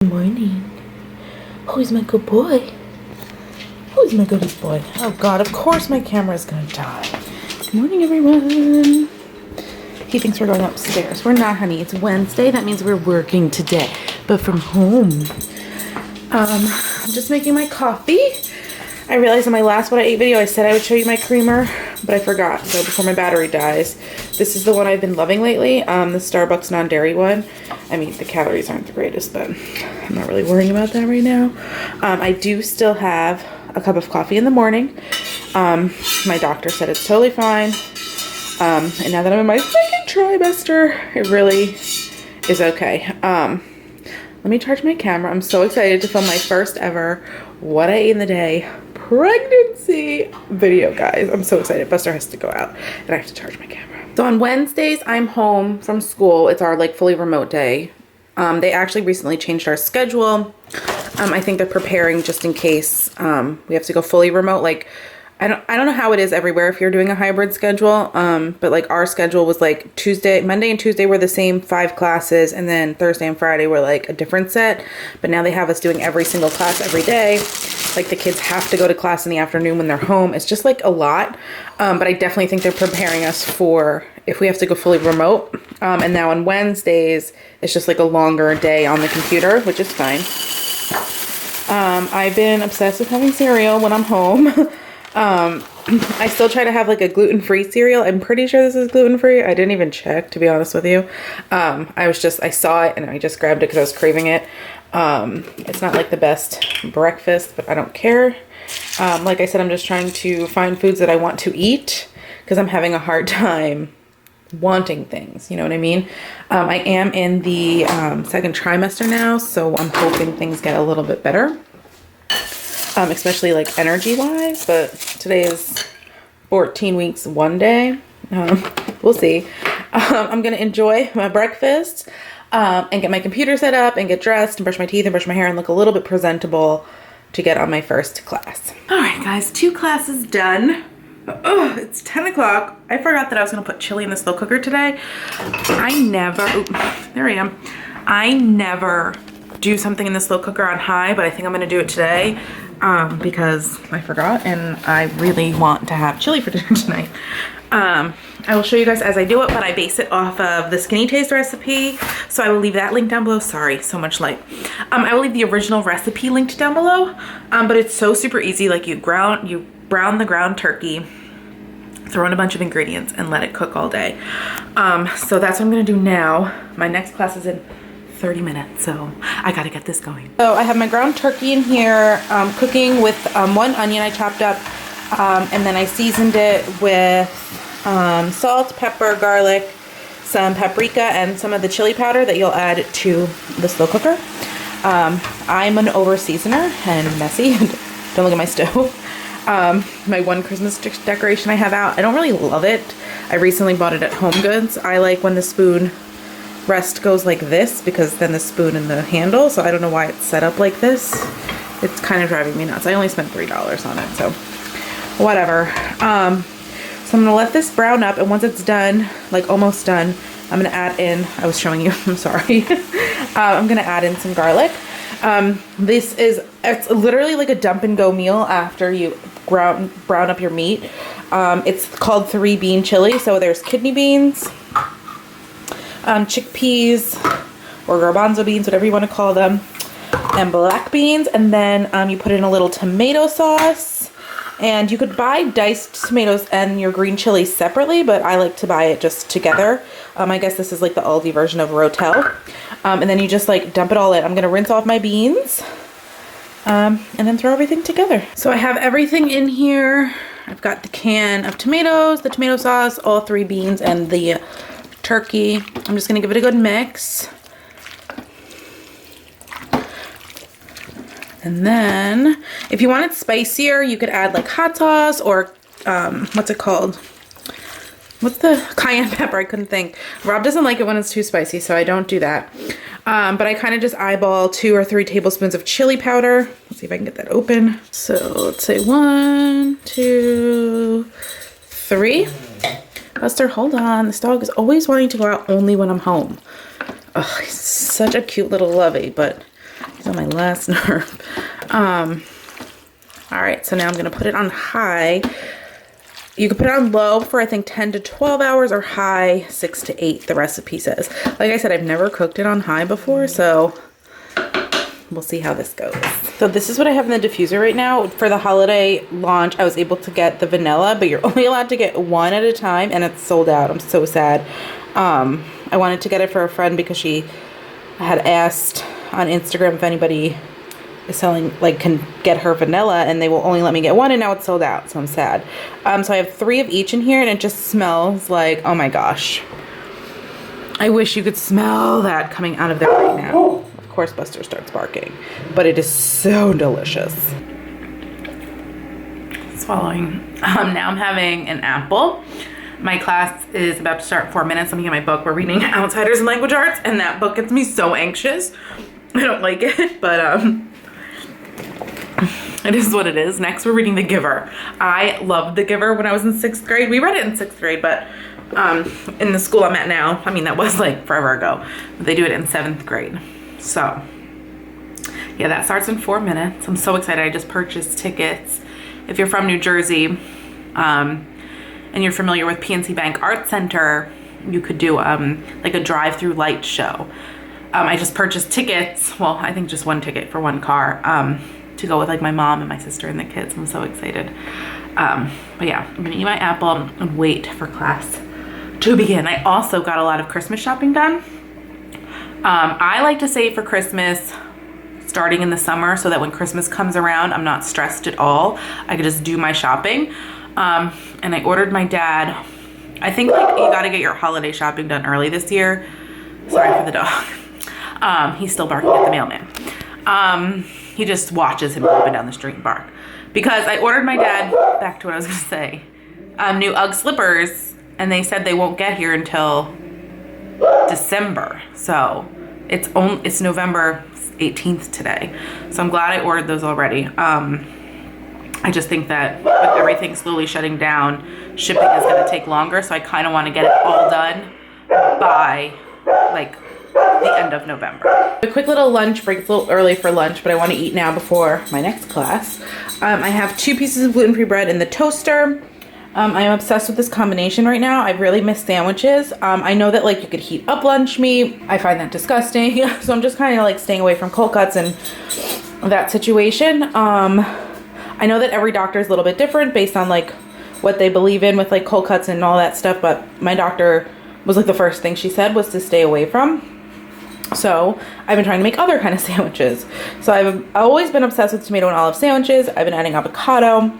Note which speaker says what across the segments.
Speaker 1: Good morning. Who's my good boy? Who's my good boy? Oh God, of course my camera is gonna die. Good morning, everyone. He thinks we're going upstairs. We're not, honey. It's Wednesday. That means we're working today, but from home. I'm just making my coffee. I realized in my last What I Ate video, I said I would show you my creamer, but I forgot. So before my battery dies, this is the one I've been loving lately. The Starbucks non-dairy one. I mean, the calories aren't the greatest, but I'm not really worrying about that right now. I do still have a cup of coffee in the morning. My doctor said it's totally fine. And now that I'm in my second trimester, it really is okay. Let me charge my camera. I'm so excited to film my first ever What I Ate in the Day pregnancy video, guys. I'm so excited. Buster has to go out and I have to charge my camera. So on Wednesdays, I'm home from school. It's our like fully remote day. They actually recently changed our schedule. I think they're preparing just in case we have to go fully remote. Like, I don't know how it is everywhere if you're doing a hybrid schedule, but like our schedule was like Monday and Tuesday were the same 5 classes, and then Thursday and Friday were like a different set. But now they have us doing every single class every day. Like the kids have to go to class in the afternoon when they're home. It's just like a lot, but I definitely think they're preparing us for if we have to go fully remote. And now on Wednesdays, it's just like a longer day on the computer, which is fine. I've been obsessed with having cereal when I'm home. I still try to have like a gluten-free cereal. I'm pretty sure this is gluten-free. I didn't even check, to be honest with you. I saw it and I just grabbed it because I was craving it. It's not like the best breakfast, but I don't care. Like I said, I'm just trying to find foods that I want to eat because I'm having a hard time wanting things. You know what I mean? I am in the second trimester now, so I'm hoping things get a little bit better. Especially like energy wise, but today is 14 weeks, 1 day. We'll see. I'm gonna enjoy my breakfast and get my computer set up and get dressed and brush my teeth and brush my hair and look a little bit presentable to get on my first class. All right, guys, 2 classes done. It's 10 o'clock. I forgot that I was gonna put chili in the slow cooker today. There I am. I never do something in the slow cooker on high, but I think I'm gonna do it today because I forgot and I really want to have chili for dinner tonight. I will show you guys as I do it, but I base it off of the Skinny Taste recipe, so I will leave that link down below. Sorry, so much light. I will leave the original recipe linked down below, but it's so super easy. Like you brown the ground turkey, throw in a bunch of ingredients and let it cook all day. So that's what I'm gonna do now. My next class is in 30 minutes, so I gotta get this going. So I have my ground turkey in here, cooking with 1 onion I chopped up, and then I seasoned it with salt, pepper, garlic, some paprika, and some of the chili powder that you'll add to the slow cooker. I'm an over seasoner and messy. Don't look at my stove. My one Christmas decoration I have out, I don't really love it. I recently bought it at Home Goods. I like when the spoon rest goes like this because then the spoon and the handle, so I don't know why it's set up like this. It's kind of driving me nuts. I only spent $3 on it, so whatever. So I'm gonna let this brown up, and once it's done, like almost done, I'm gonna add in, I was showing you, I'm sorry. I'm gonna add in some garlic. It's literally like a dump and go meal after you brown up your meat. It's called 3 bean chili, so there's kidney beans, chickpeas or garbanzo beans, whatever you want to call them, and black beans, and then you put in a little tomato sauce, and you could buy diced tomatoes and your green chili separately, but I like to buy it just together. I guess this is like the Aldi version of Rotel, and then you just like dump it all in. I'm gonna rinse off my beans and then throw everything together. So I have everything in here. I've got the can of tomatoes, the tomato sauce, all 3 beans, and the turkey. I'm just gonna give it a good mix. And then if you want it spicier, you could add like hot sauce or what's it called? What's the cayenne pepper? I couldn't think. Rob doesn't like it when it's too spicy, so I don't do that. But I kind of just eyeball 2 or 3 tablespoons of chili powder. Let's see if I can get that open. So let's say 1, 2, 3. Buster, hold on. This dog is always wanting to go out only when I'm home. Oh, he's such a cute little lovey, but on my last nerve. All right, so now I'm gonna put it on high. You can put it on low for I think 10 to 12 hours or high 6 to 8, the recipe says. Like I said, I've never cooked it on high before, so we'll see how this goes. So this is what I have in the diffuser right now. For the holiday launch, I was able to get the vanilla, but you're only allowed to get one at a time, and it's sold out. I'm so sad. I wanted to get it for a friend because she had asked on Instagram if anybody is selling, like, can get her vanilla, and they will only let me get one, and now it's sold out, so I'm sad. So I have 3 of each in here, and it just smells like, oh my gosh. I wish you could smell that coming out of there right now. Of course Buster starts barking, but it is so delicious. Swallowing. Now I'm having an apple. My class is about to start in 4 minutes. I'm looking at my book. We're reading Outsiders in Language Arts, and that book gets me so anxious. I don't like it, but it is what it is. Next, we're reading The Giver. I loved The Giver when I was in 6th grade. We read it in 6th grade, but in the school I'm at now, I mean, that was like forever ago. They do it in 7th grade. So, yeah, that starts in 4 minutes. I'm so excited. I just purchased tickets. If you're from New Jersey and you're familiar with PNC Bank Art Center, you could do like a drive-through light show. I just purchased tickets. Well, I think just one ticket for one car to go with like my mom and my sister and the kids. I'm so excited. But yeah, I'm gonna eat my apple and wait for class to begin. I also got a lot of Christmas shopping done. I like to save for Christmas starting in the summer so that when Christmas comes around, I'm not stressed at all. I could just do my shopping. And I ordered my dad, I think like you gotta get your holiday shopping done early this year. Sorry for the dog. He's still barking at the mailman. He just watches him up and down the street and bark. Because I ordered my dad, back to what I was gonna say, new UGG slippers, and they said they won't get here until December. So it's November 18th today. So I'm glad I ordered those already. I just think that with everything slowly shutting down, shipping is gonna take longer. So I kind of want to get it all done by like the end of November. A quick little lunch break. It's a little early for lunch, but I want to eat now before my next class. I have 2 pieces of gluten-free bread in the toaster. I am obsessed with this combination right now. I really miss sandwiches. I know that like you could heat up lunch meat. I find that disgusting. So I'm just kind of like staying away from cold cuts and that situation. I know that every doctor is a little bit different based on like what they believe in with like cold cuts and all that stuff. But my doctor was like the first thing she said was to stay away from. So I've been trying to make other kind of sandwiches. So I've always been obsessed with tomato and olive sandwiches. I've been adding avocado,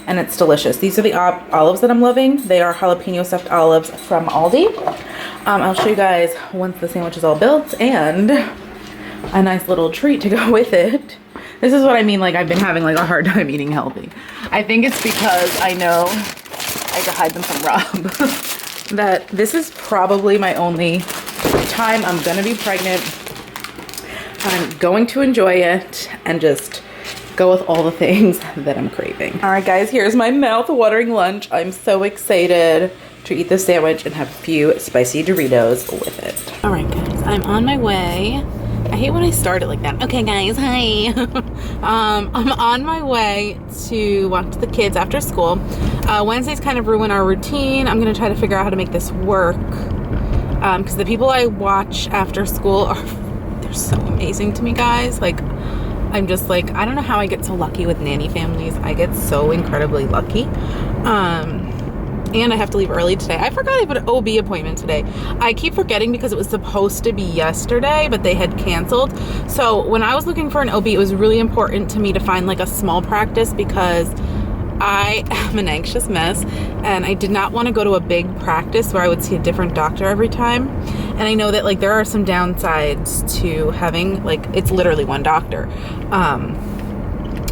Speaker 1: and it's delicious. These are the olives that I'm loving. They are jalapeno stuffed olives from Aldi. I'll show you guys once the sandwich is all built, and a nice little treat to go with it. This is what I mean, like I've been having like a hard time eating healthy. I think it's because I know I have to hide them from Rob. That this is probably my only time I'm gonna be pregnant. I'm going to enjoy it and just go with all the things that I'm craving. All right, guys, here's my mouth-watering lunch. I'm so excited to eat this sandwich and have a few spicy Doritos with it. All right, guys, I'm on my way. I hate when I start it like that. Okay, guys, hi. I'm on my way to watch the kids after school. Wednesdays kind of ruin our routine. I'm gonna try to figure out how to make this work. Because the people I watch after school they're so amazing to me, guys. Like, I'm just like, I don't know how I get so lucky with nanny families. I get so incredibly lucky. And I have to leave early today. I forgot I have an OB appointment today. I keep forgetting because it was supposed to be yesterday, but they had canceled. So when I was looking for an OB, it was really important to me to find like a small practice because I am an anxious mess and I did not want to go to a big practice where I would see a different doctor every time. And I know that like there are some downsides to having like, it's literally one doctor.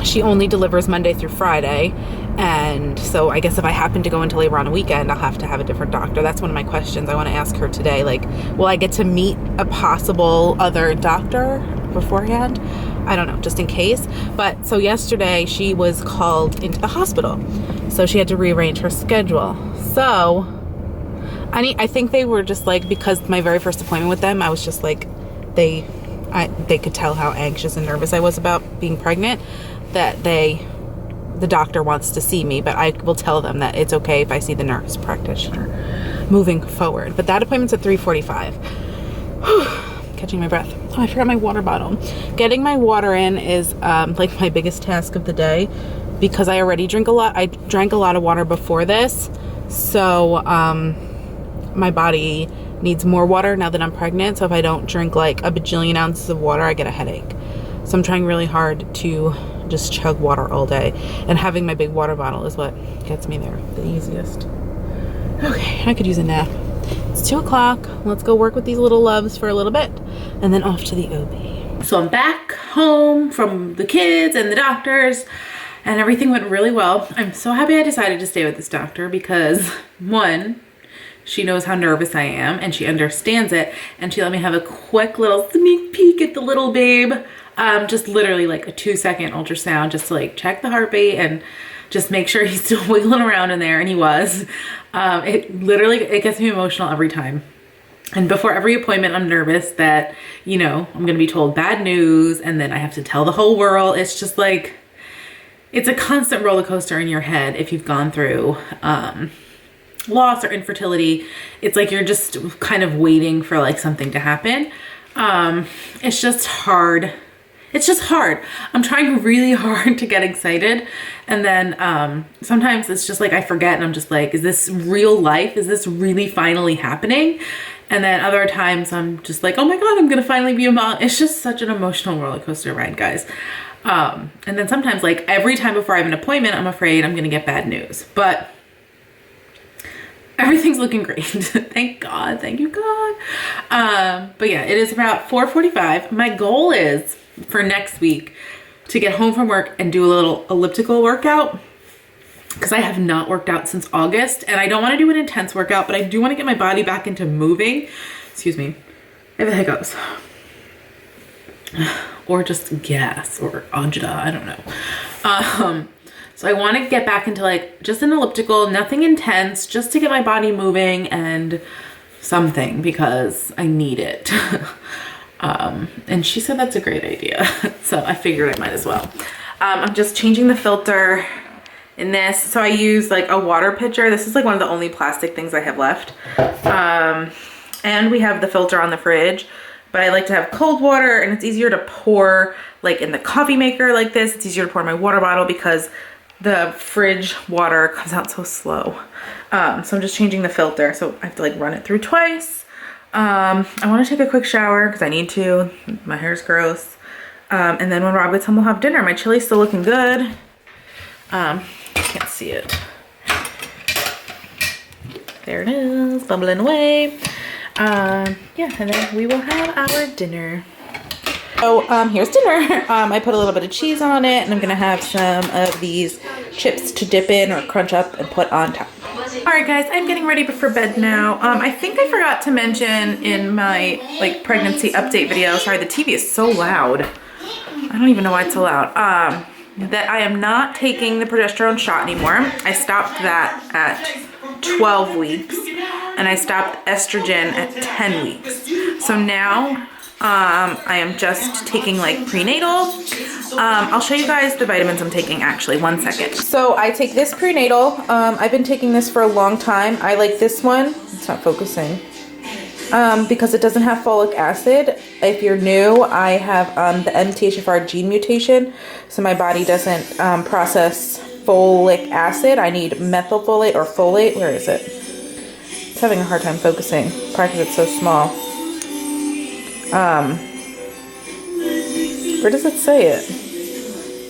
Speaker 1: She only delivers Monday through Friday. And so I guess if I happen to go into labor on a weekend, I'll have to have a different doctor. That's one of my questions I want to ask her today. Like, will I get to meet a possible other doctor beforehand? I don't know, just in case. But so yesterday she was called into the hospital. So she had to rearrange her schedule. So I think they were just like, because my very first appointment with them, I was just like, they could tell how anxious and nervous I was about being pregnant, that the doctor wants to see me, but I will tell them that it's okay if I see the nurse practitioner moving forward. But that appointment's at 3:45. Catching my breath. Oh, I forgot my water bottle. Getting my water in is like my biggest task of the day, because I already drink a lot. I drank a lot of water before this, so my body needs more water now that I'm pregnant. So if I don't drink like a bajillion ounces of water, I get a headache. So I'm trying really hard to just chug water all day, and having my big water bottle is what gets me there the easiest. Okay, I could use a nap. It's 2 o'clock. Let's go work with these little loves for a little bit, and then off to the OB. So I'm back home from the kids and the doctors, and everything went really well. I'm so happy I decided to stay with this doctor because, one, she knows how nervous I am and she understands it, and she let me have a quick little sneak peek at the little babe. Just literally like a 2-second ultrasound just to like check the heartbeat and just make sure he's still wiggling around in there, and he was. It gets me emotional every time. And before every appointment, I'm nervous that, you know, I'm gonna be told bad news and then I have to tell the whole world. It's just like, it's a constant roller coaster in your head if you've gone through loss or infertility. It's like you're just kind of waiting for like something to happen. It's just hard. It's just hard. I'm trying really hard to get excited. And then sometimes it's just like I forget and I'm just like, is this real life? Is this really finally happening? And then other times I'm just like, oh my God, I'm gonna finally be a mom. It's just such an emotional roller coaster ride, guys. And then sometimes like every time before I have an appointment, I'm afraid I'm gonna get bad news. But everything's looking great. Thank God. Thank you, God. But yeah, it is about 4:45. My goal is for next week to get home from work and do a little elliptical workout, because I have not worked out since August, and I don't want to do an intense workout, but I do want to get my body back into moving. Excuse me. I have the hiccups. Or just gas or agita, I don't know. So I want to get back into like just an elliptical, nothing intense, just to get my body moving and something, because I need it. And she said that's a great idea. So I figured I might as well. I'm just changing the filter in this. So I use like a water pitcher. This is like one of the only plastic things I have left. And we have the filter on the fridge, but I like to have cold water, and it's easier to pour like in the coffee maker like this. It's easier to pour in my water bottle because the fridge water comes out so slow. So I'm just changing the filter. So I have to like run it through twice. I want to take a quick shower because I need to. My hair's gross. And then when Rob gets home, we'll have dinner. My chili's still looking good. Can't see it. There it is, bubbling away. Yeah, and then we will have our dinner. So here's dinner. I put a little bit of cheese on it, and I'm gonna have some of these chips to dip in or crunch up and put on top. All right, guys, I'm getting ready for bed now. I think I forgot to mention in my like pregnancy update video, sorry, the TV is so loud. I don't even know why it's so loud. That I am not taking the progesterone shot anymore. I stopped that at 12 weeks, and I stopped estrogen at 10 weeks. So now I am just taking like prenatal. I'll show you guys the vitamins I'm taking actually, 1 second. So I take this prenatal. I've been taking this for a long time. I like this one. It's not focusing. Because it doesn't have folic acid. If you're new, I have the MTHFR gene mutation, so my body doesn't process folic acid. I need methylfolate or folate. Where is it? It's having a hard time focusing, probably because it's so small. Where does it say it?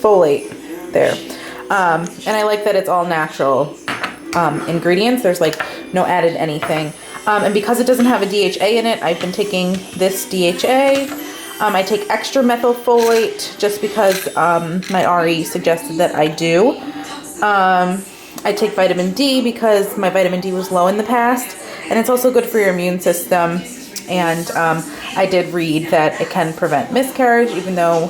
Speaker 1: Folate. There. And I like that it's all natural ingredients. There's like no added anything. And because it doesn't have a DHA in it, I've been taking this DHA. I take extra methylfolate just because my RE suggested that I do. I take vitamin D because my vitamin D was low in the past. And it's also good for your immune system. And I did read that it can prevent miscarriage, even though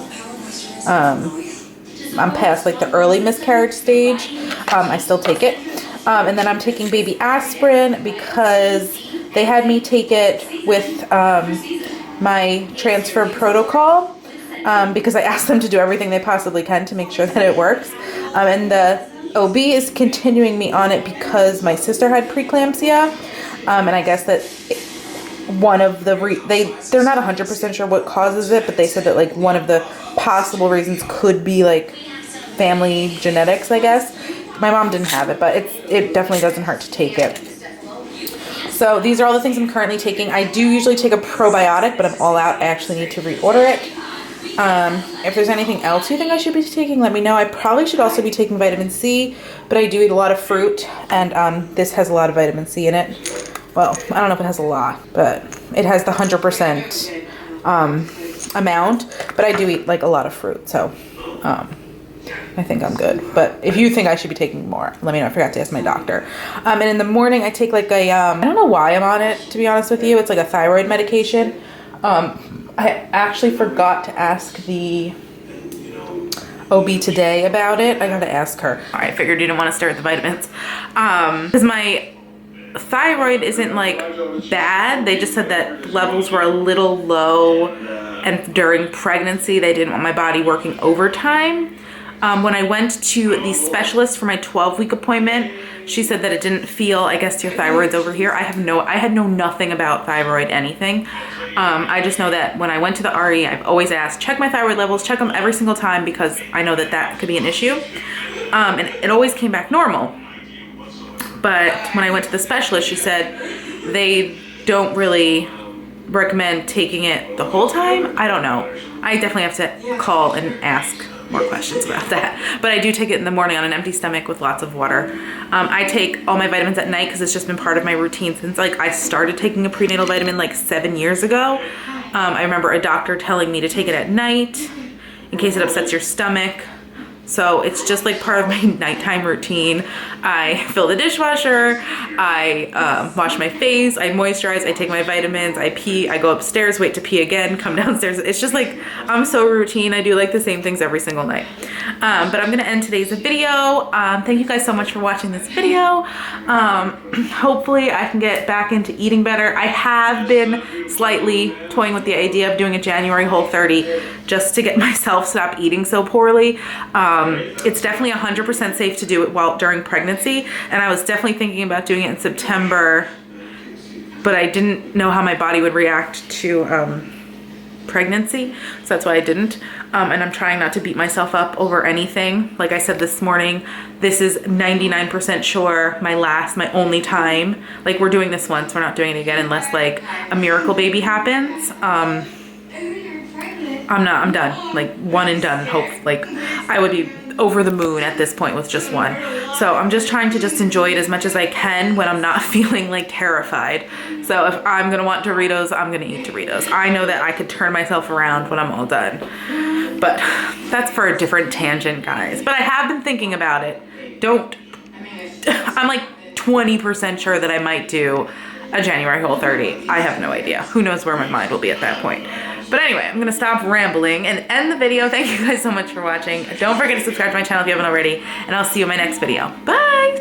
Speaker 1: I'm past like the early miscarriage stage. I still take it. And then I'm taking baby aspirin because they had me take it with my transfer protocol because I asked them to do everything they possibly can to make sure that it works. And the OB is continuing me on it because my sister had preeclampsia. And I guess that one of the, they're not 100% sure what causes it, but they said that like one of the possible reasons could be like family genetics, I guess. My mom didn't have it, but it definitely doesn't hurt to take it. So these are all the things I'm currently taking. I do usually take a probiotic, but I'm all out. I actually need to reorder it. If there's anything else you think I should be taking, let me know. I probably should also be taking vitamin C, but I do eat a lot of fruit, and this has a lot of vitamin C in it. Well, I don't know if it has a lot, but it has the 100% amount, but I do eat like a lot of fruit, so I think I'm good. But if you think I should be taking more, let me know. I forgot to ask my doctor. And in the morning I take like a, I don't know why I'm on it, to be honest with you. It's like a thyroid medication. I actually forgot to ask the OB today about it. I gotta ask her. I figured you didn't want to start with the vitamins. Because my thyroid isn't like bad. They just said that levels were a little low, and during pregnancy they didn't want my body working overtime. When I went to the specialist for my 12-week appointment, she said that it didn't feel, I guess your thyroid's over here. I had known nothing about thyroid anything. I just know that when I went to the RE, I've always asked, check my thyroid levels, check them every single time, because I know that that could be an issue. And it always came back normal. But when I went to the specialist, she said they don't really recommend taking it the whole time. I don't know. I definitely have to call and ask more questions about that. But I do take it in the morning on an empty stomach with lots of water. I take all my vitamins at night because it's just been part of my routine since like I started taking a prenatal vitamin like 7 years ago. I remember a doctor telling me to take it at night in case it upsets your stomach. So it's just like part of my nighttime routine. I fill the dishwasher, I wash my face, I moisturize, I take my vitamins, I pee, I go upstairs, wait to pee again, come downstairs. It's just like, I'm so routine. I do like the same things every single night. But I'm gonna end today's video. Thank you guys so much for watching this video. Hopefully I can get back into eating better. I have been slightly toying with the idea of doing a January Whole30 just to get myself stop eating so poorly. It's definitely 100% safe to do it during pregnancy, and I was definitely thinking about doing it in September, but I didn't know how my body would react to pregnancy, so that's why I didn't. And I'm trying not to beat myself up over anything. Like I said this morning, this is 99% sure my only time. Like, we're doing this once, we're not doing it again unless like a miracle baby happens. I'm done, like one and done. Hope, like I would be over the moon at this point with just one. So I'm just trying to just enjoy it as much as I can when I'm not feeling like terrified. So if I'm gonna want Doritos, I'm gonna eat Doritos. I know that I could turn myself around when I'm all done, but that's for a different tangent, guys. But I have been thinking about it. I'm like 20% sure that I might do a January Whole30. I have no idea. Who knows where my mind will be at that point. But anyway, I'm gonna stop rambling and end the video. Thank you guys so much for watching. Don't forget to subscribe to my channel if you haven't already, and I'll see you in my next video. Bye!